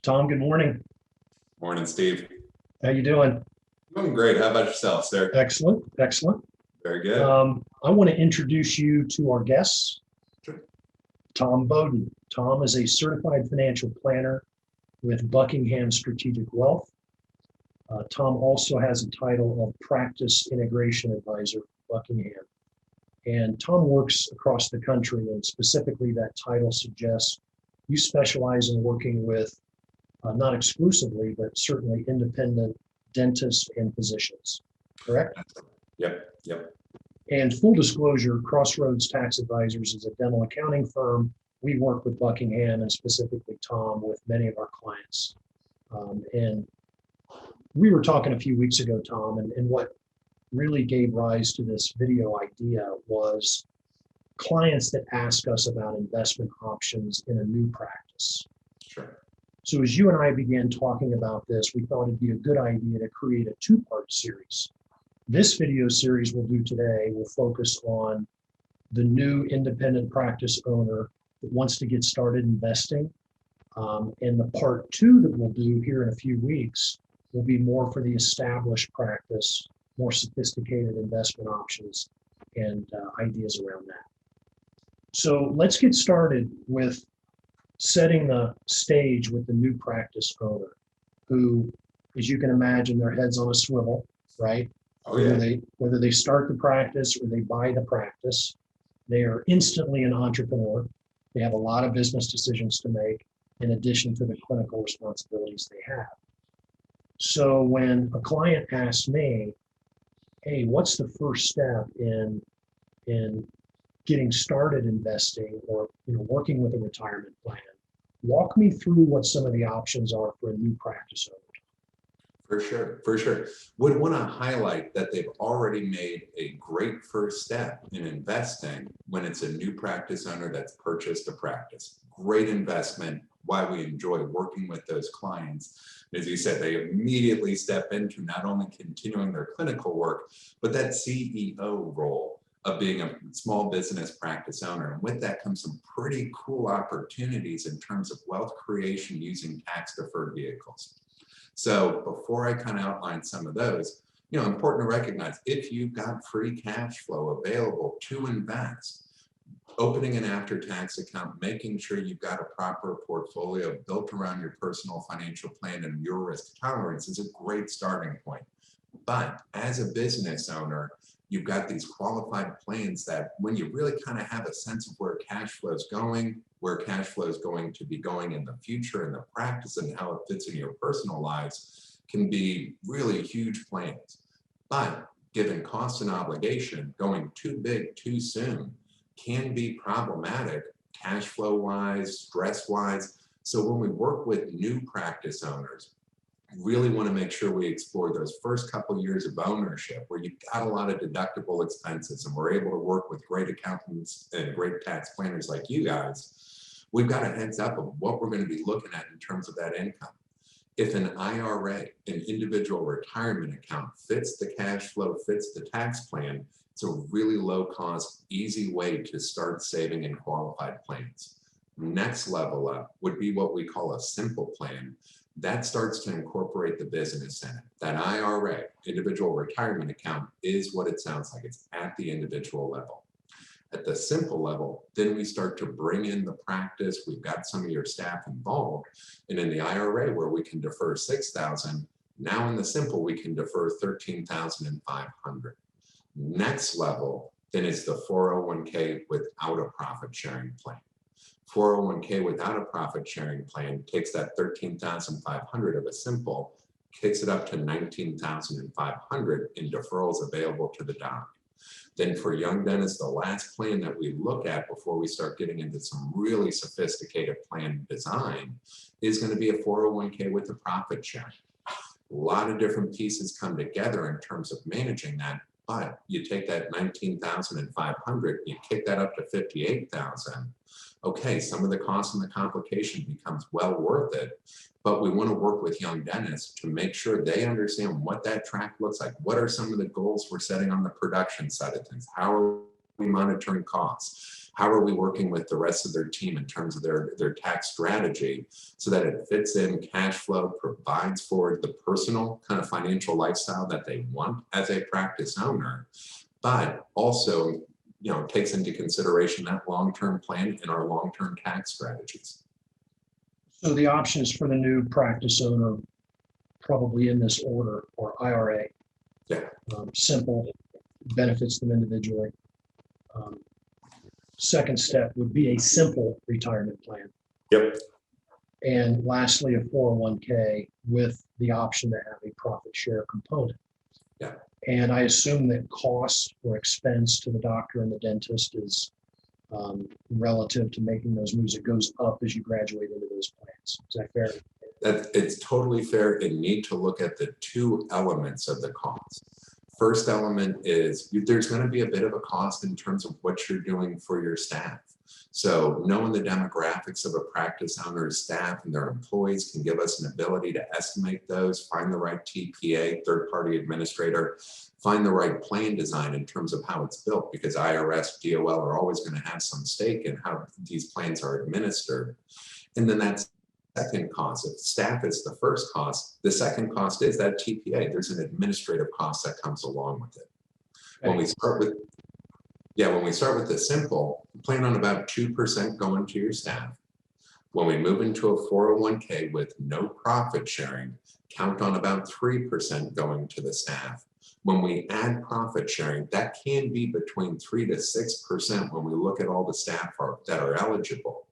Tom, good morning. Morning, Steve. How you doing? Doing great. How about yourself, sir? Excellent, excellent. Very good. I want to introduce you to our guests, Sure. Tom Bodin. Tom is a certified financial planner with Buckingham Strategic Wealth. Tom also has a title of Practice Integration Advisor for Buckingham. And Tom works across the country, and specifically that title suggests you specialize in working with, not exclusively, but certainly independent dentists and physicians, correct? Yep. And full disclosure, Crossroads Tax Advisors is a dental accounting firm. We work with Buckingham and specifically Tom with many of our clients. And we were talking a few weeks ago, Tom, and what really gave rise to this video idea was clients that ask us about investment options in a new practice. Sure. So as you and I began talking about this, we thought it'd be a good idea to create a two-part series. This video series we'll do today will focus on the new independent practice owner that wants to get started investing. And the part two that we'll do here in a few weeks will be more for the established practice, more sophisticated investment options and ideas around that. So let's get started with setting the stage with the new practice owner who, as you can imagine, their head's on a swivel, right? Oh, yeah. Whether they start the practice or they buy the practice, they are instantly an entrepreneur. They have a lot of business decisions to make in addition to the clinical responsibilities they have. So when a client asks me, hey, what's the first step in getting started investing or working with a retirement plan? Walk me through what some of the options are for a new practice owner. For sure. Would want to highlight that they've already made a great first step in investing when it's a new practice owner that's purchased a practice. Great investment, why we enjoy working with those clients. As you said, they immediately step into not only continuing their clinical work, but that CEO role of being a small business practice owner. And with that comes some pretty cool opportunities in terms of wealth creation using tax-deferred vehicles. So before I kind of outline some of those, important to recognize if you've got free cash flow available to invest, opening an after-tax account, making sure you've got a proper portfolio built around your personal financial plan and your risk tolerance is a great starting point. But as a business owner, you've got these qualified plans that when you really kind of have a sense of where cash flow is going, where cash flow is going to be going in the future in the practice and how it fits in your personal lives can be really huge plans. But given cost and obligation, going too big too soon can be problematic cash flow wise, stress wise. So when we work with new practice owners, really want to make sure we explore those first couple of years of ownership where you've got a lot of deductible expenses and we're able to work with great accountants and great tax planners like you guys. We've got a heads up of what we're going to be looking at in terms of that income. If an IRA, an individual retirement account, fits the cash flow, fits the tax plan, it's a really low cost, easy way to start saving in qualified plans. Next level up would be what we call a simple plan. That starts to incorporate the business in it. That IRA, individual retirement account, is what it sounds like. It's at the individual level. At the simple level, then we start to bring in the practice. We've got some of your staff involved. And in the IRA, where we can defer $6,000, now in the simple, we can defer $13,500. Next level, then is the 401k without a profit sharing plan. 401k without a profit sharing plan takes that $13,500 of a simple, kicks it up to $19,500 in deferrals available to the doc. Then for young dentists, the last plan that we look at before we start getting into some really sophisticated plan design is going to be a 401k with a profit sharing. A lot of different pieces come together in terms of managing that. But you take that $19,500, you kick that up to $58,000. Okay, some of the costs and the complication becomes well worth it, but we want to work with young dentists to make sure they understand what that track looks like. What are some of the goals we're setting on the production side of things? How are we monitoring costs? How are we working with the rest of their team in terms of their tax strategy so that it fits in cash flow, provides for the personal kind of financial lifestyle that they want as a practice owner, but also, takes into consideration that long-term plan and our long-term tax strategies. So the options for the new practice owner, probably in this order, are IRA. Yeah. Simple, benefits them individually. Second step would be a simple retirement plan. Yep. And lastly, a 401k with the option to have a profit share component. Yeah. And I assume that cost or expense to the doctor and the dentist is relative to making those moves. It goes up as you graduate into those plans. Is that fair? It's totally fair, and need to look at the two elements of the cost. First element is there's going to be a bit of a cost in terms of what you're doing for your staff. So knowing the demographics of a practice owner's staff and their employees can give us an ability to estimate those, find the right TPA, third-party administrator, find the right plan design in terms of how it's built, because IRS, DOL are always going to have some stake in how these plans are administered. And then that's second cost. If staff is the first cost, the second cost is that TPA. There's an administrative cost that comes along with it. When we start with the simple, plan on about 2% going to your staff. When we move into a 401k with no profit sharing, count on about 3% going to the staff. When we add profit sharing, that can be between 3 to 6% when we look at all the staff that are eligible.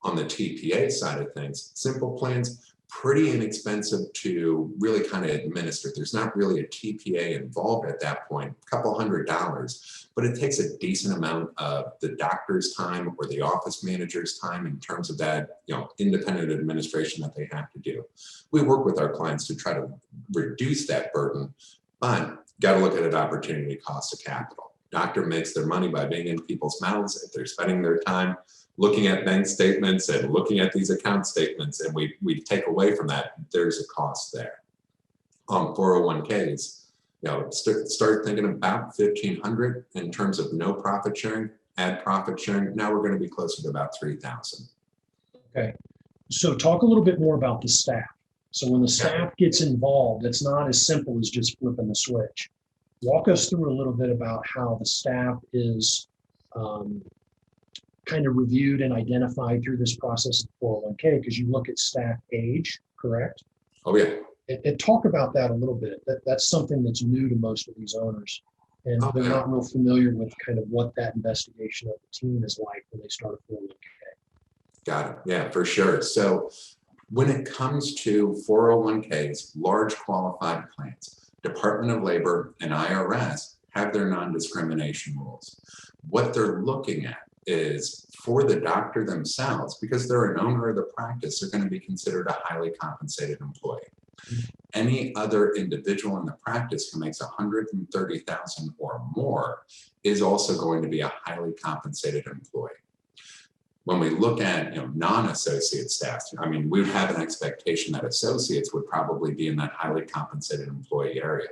On the TPA side of things, simple plans, pretty inexpensive to really kind of administer. There's not really a TPA involved at that point, a couple $100, but it takes a decent amount of the doctor's time or the office manager's time in terms of that, independent administration that they have to do. We work with our clients to try to reduce that burden, but got to look at an opportunity cost of capital. Doctor makes their money by being in people's mouths. If they're spending their time looking at bank statements and looking at these account statements, and we take away from that, there's a cost there. On 401ks, start thinking about 1,500 in terms of no profit sharing, add profit sharing. Now we're going to be closer to about 3,000. Okay. So talk a little bit more about the staff. So when the staff gets involved, it's not as simple as just flipping the switch. Walk us through a little bit about how the staff is kind of reviewed and identified through this process of 401k, because you look at staff age, correct? Oh, yeah. And talk about that a little bit. That's something that's new to most of these owners. And they're not real familiar with kind of what that investigation of the team is like when they start a 401k. Got it. Yeah, for sure. So when it comes to 401ks, large qualified plans, Department of Labor and IRS have their non-discrimination rules. What they're looking at is for the doctor themselves, because they're an owner of the practice, they're going to be considered a highly compensated employee. Any other individual in the practice who makes $130,000 or more is also going to be a highly compensated employee. When we look at non-associate staff, we would have an expectation that associates would probably be in that highly compensated employee area.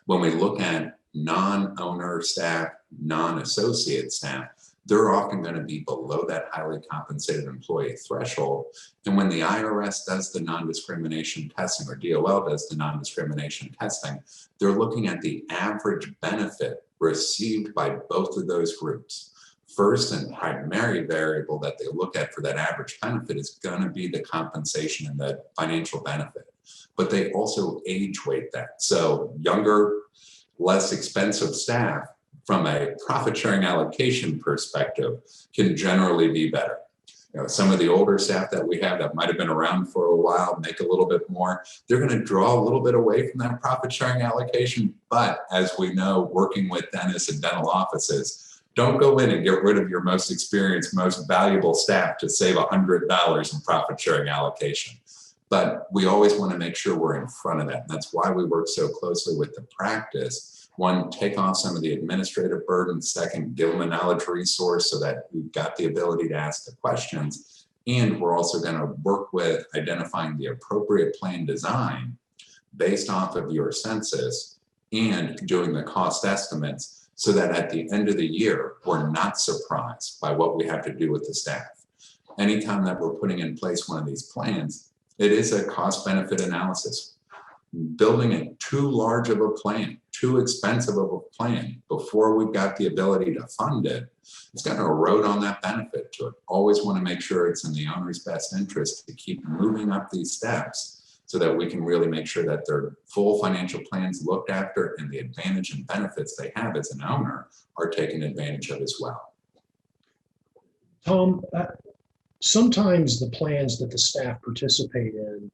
When we look at non-owner staff, non-associate staff, they're often going to be below that highly compensated employee threshold. And when the IRS does the non-discrimination testing, or DOL does the non-discrimination testing, they're looking at the average benefit received by both of those groups. First and primary variable that they look at for that average benefit is going to be the compensation and the financial benefit. But they also age weight that. So younger, less expensive staff, from a profit sharing allocation perspective, can generally be better. Some of the older staff that we have that might have been around for a while, make a little bit more, they're going to draw a little bit away from that profit sharing allocation. But as we know, working with dentists and dental offices, don't go in and get rid of your most experienced, most valuable staff to save $100 in profit sharing allocation. But we always want to make sure we're in front of that. And that's why we work so closely with the practice. One, take off some of the administrative burden. Second, give them a knowledge resource so that we've got the ability to ask the questions. And we're also going to work with identifying the appropriate plan design based off of your census and doing the cost estimates, so that at the end of the year, we're not surprised by what we have to do with the staff. Anytime that we're putting in place one of these plans, it is a cost benefit analysis. Building it too large of a plan, too expensive of a plan before we've got the ability to fund it, it's going to erode on that benefit to it. Always want to make sure it's in the owner's best interest to keep moving up these steps so that we can really make sure that their full financial plans looked after and the advantage and benefits they have as an owner are taken advantage of as well. Tom, sometimes the plans that the staff participate in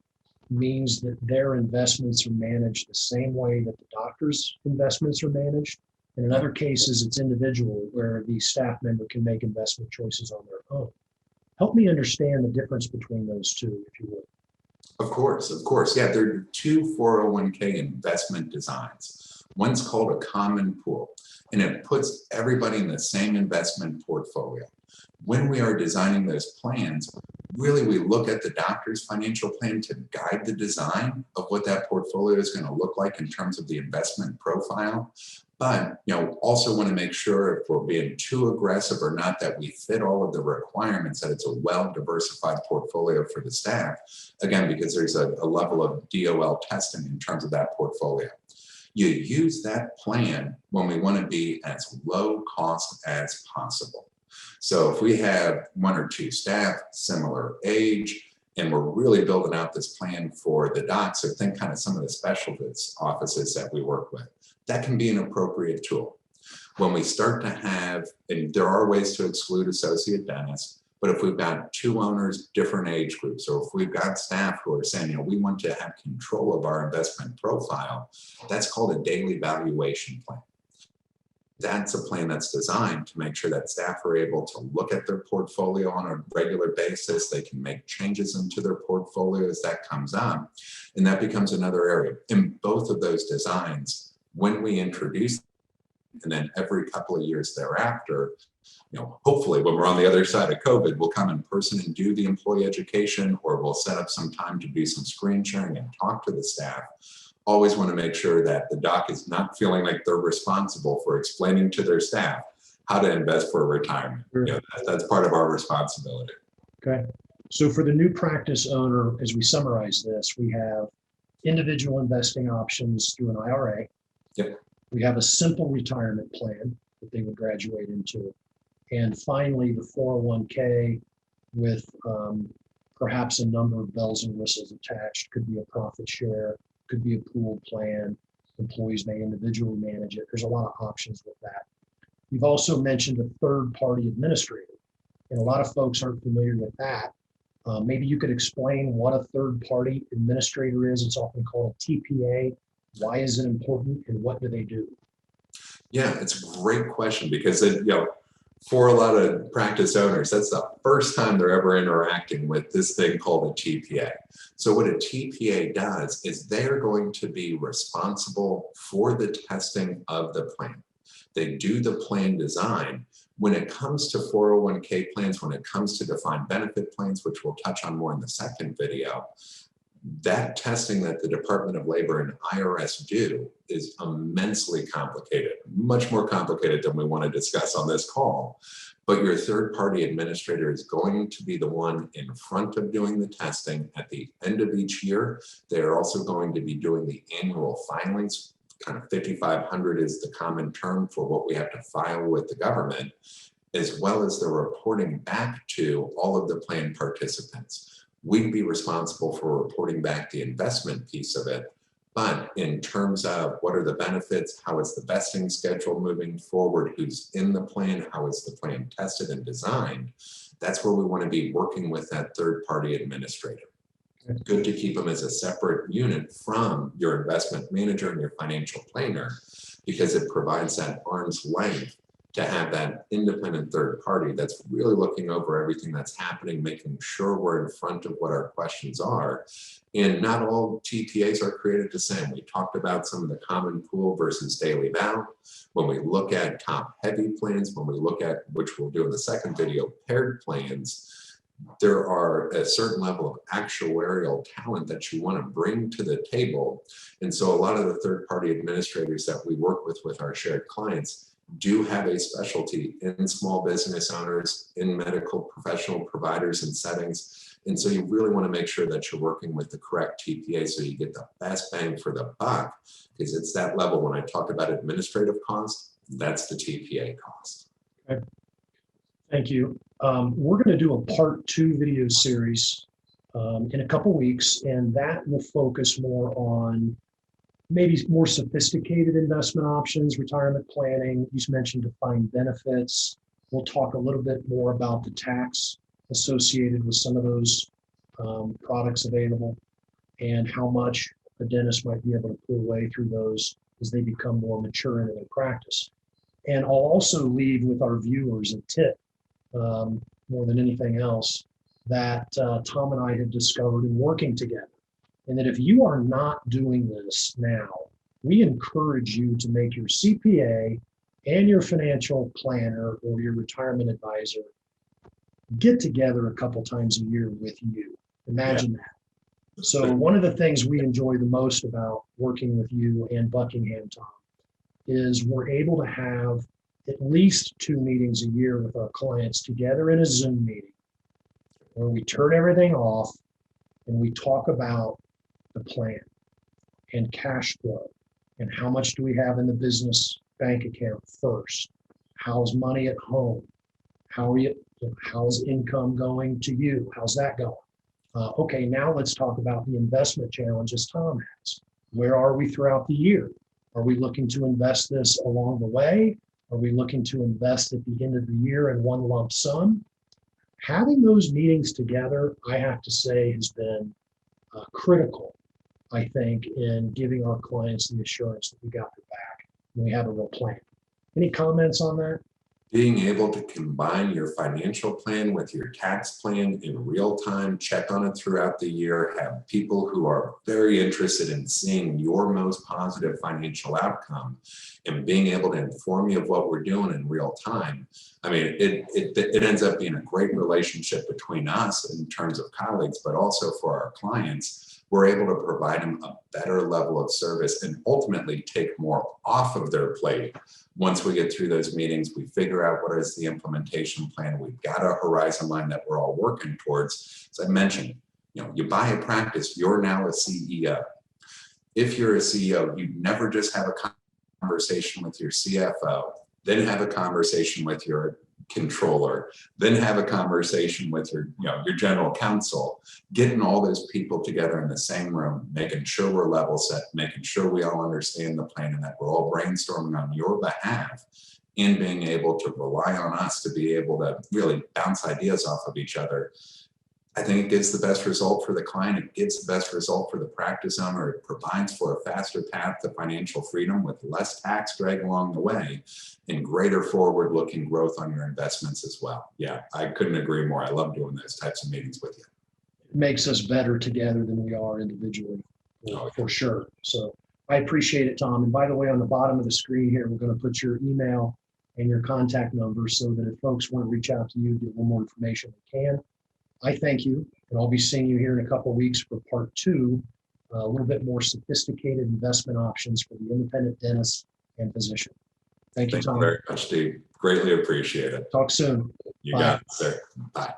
means that their investments are managed the same way that the doctor's investments are managed. And in other cases, it's individual where the staff member can make investment choices on their own. Help me understand the difference between those two, if you would. Of course. Yeah, there are two 401k investment designs. One's called a common pool, and it puts everybody in the same investment portfolio. When we are designing those plans, really we look at the doctor's financial plan to guide the design of what that portfolio is going to look like in terms of the investment profile. But also want to make sure if we're being too aggressive or not, that we fit all of the requirements, that it's a well-diversified portfolio for the staff. Again, because there's a level of DOL testing in terms of that portfolio. You use that plan when we want to be as low cost as possible. So if we have one or two staff, similar age, and we're really building out this plan for the docs, so think kind of some of the specialist offices that we work with, that can be an appropriate tool. When we start to have, and there are ways to exclude associate dentists, but if we've got two owners, different age groups, or if we've got staff who are saying, we want to have control of our investment profile, that's called a daily valuation plan. That's a plan that's designed to make sure that staff are able to look at their portfolio on a regular basis. They can make changes into their portfolio as that comes up. And that becomes another area. In both of those designs, when we introduce, and then every couple of years thereafter, hopefully when we're on the other side of COVID, we'll come in person and do the employee education, or we'll set up some time to do some screen sharing and talk to the staff. Always want to make sure that the doc is not feeling like they're responsible for explaining to their staff how to invest for retirement. Sure. That's part of our responsibility. Okay. So for the new practice owner, as we summarize this, we have individual investing options through an IRA. Yep. We have a simple retirement plan that they would graduate into. And finally, the 401k with perhaps a number of bells and whistles attached. Could be a profit share, could be a pooled plan. Employees may individually manage it. There's a lot of options with that. You've also mentioned a third-party administrator, and a lot of folks aren't familiar with that. Maybe you could explain what a third-party administrator is. It's often called a TPA. Why is it important, and what do they do? Yeah, it's a great question, because for a lot of practice owners, that's the first time they're ever interacting with this thing called a TPA. So what a TPA does is they're going to be responsible for the testing of the plan. They do the plan design. When it comes to 401k plans, when it comes to defined benefit plans, which we'll touch on more in the second video, that testing that the Department of Labor and IRS do is immensely complicated, much more complicated than we want to discuss on this call. But your third-party administrator is going to be the one in front of doing the testing at the end of each year. They're also going to be doing the annual filings. Kind of 5,500 is the common term for what we have to file with the government, as well as the reporting back to all of the plan participants. We'd be responsible for reporting back the investment piece of it. But in terms of what are the benefits, how is the vesting schedule moving forward, who's in the plan, how is the plan tested and designed, that's where we want to be working with that third-party administrator. It's good to keep them as a separate unit from your investment manager and your financial planner, because it provides that arm's length to have that independent third party that's really looking over everything that's happening, making sure we're in front of what our questions are. And not all TPAs are created the same. We talked about some of the common pool versus daily val. When we look at top heavy plans, when we look at, which we'll do in the second video, paired plans, there are a certain level of actuarial talent that you want to bring to the table. And so a lot of the third-party administrators that we work with our shared clients do have a specialty in small business owners, in medical professional providers and settings. And so you really want to make sure that you're working with the correct TPA so you get the best bang for the buck, because it's that level. When I talk about administrative cost, that's the TPA cost. Okay. Thank you. We're going to do a part 2 video series in a couple weeks, and that will focus more on maybe more sophisticated investment options, retirement planning. You mentioned defined benefits. We'll talk a little bit more about the tax associated with some of those products available and how much a dentist might be able to pull away through those as they become more mature in their practice. And I'll also leave with our viewers a tip, more than anything else, that Tom and I have discovered in working together. And that if you are not doing this now, we encourage you to make your CPA and your financial planner or your retirement advisor get together a couple times a year with you. Imagine that. So one of the things we enjoy the most about working with you and Buckingham, Tom, is we're able to have at least 2 meetings a year with our clients together in a Zoom meeting where we turn everything off and we talk about the plan and cash flow and how much do we have in the business bank account first? How's money at home? How's income going to you? How's that going? Okay, now let's talk about the investment challenges Tom has. Where are we throughout the year? Are we looking to invest this along the way? Are we looking to invest at the end of the year in one lump sum? Having those meetings together, I have to say, has been critical, I think, in giving our clients the assurance that we got their back and we have a real plan. Any comments on that? Being able to combine your financial plan with your tax plan in real time, check on it throughout the year, have people who are very interested in seeing your most positive financial outcome and being able to inform you of what we're doing in real time. I mean, it ends up being a great relationship between us in terms of colleagues, but also for our clients. We're able to provide them a better level of service and ultimately take more off of their plate. Once we get through those meetings, we figure out what is the implementation plan. We've got a horizon line that we're all working towards. As I mentioned, you buy a practice, you're now a CEO. If you're a CEO, you never just have a conversation with your CFO, then have a conversation with your controller, then have a conversation with your general counsel, getting all those people together in the same room, making sure we're level set, making sure we all understand the plan and that we're all brainstorming on your behalf, and being able to rely on us to be able to really bounce ideas off of each other. I think it gives the best result for the client. It gives the best result for the practice owner. It provides for a faster path to financial freedom with less tax drag along the way and greater forward-looking growth on your investments as well. Yeah, I couldn't agree more. I love doing those types of meetings with you. It makes us better together than we are individually, for sure. So I appreciate it, Tom. And by the way, on the bottom of the screen here, we're going to put your email and your contact number so that if folks want to reach out to you, get a little more information, they can. I thank you, and I'll be seeing you here in a couple of weeks for part 2, a little bit more sophisticated investment options for the independent dentist and physician. Thank you, Tom. Thank you very much, Steve. Greatly appreciate it. Talk soon. You Bye. got it, sir. Bye.